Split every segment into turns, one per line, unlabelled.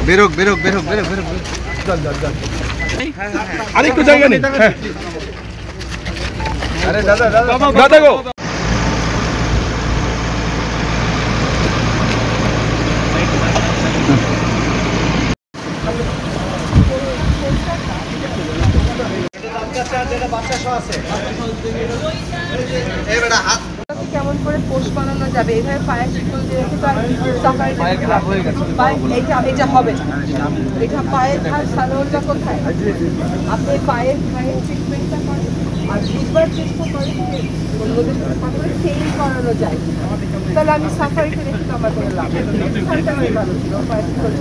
বেরোক বেরোক বেরোক বেরোক বেরোক
আরেকটু জায়গা নেই। আরে দাদা দাদা দাদা গো
কেমন করে পোস্ট বানানো যাবে? এইভাবে পায়ের চিকন দিয়ে রেখে তো সাফারি এটা হবে না। এটা পায়ের ধার সালোয়ারটা কোথায়? আপনি পায়ের ধারের ট্রিটমেন্টটা করেন আর বুঝবার চেষ্টা করেন যে অন্যদের সাথে কথা বলে সেই করানো যায়। তাহলে আমি সাফারিতে রেখে তো আমার কোনো লাভ নেই। ভালো ছিল পায়ের চিকন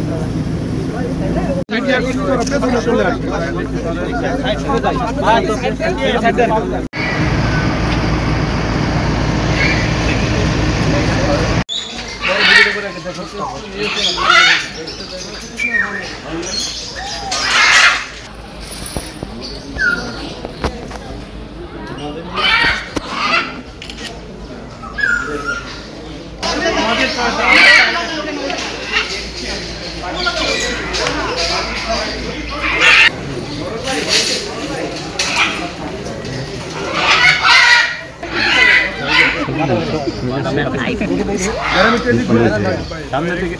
সামনে থেকে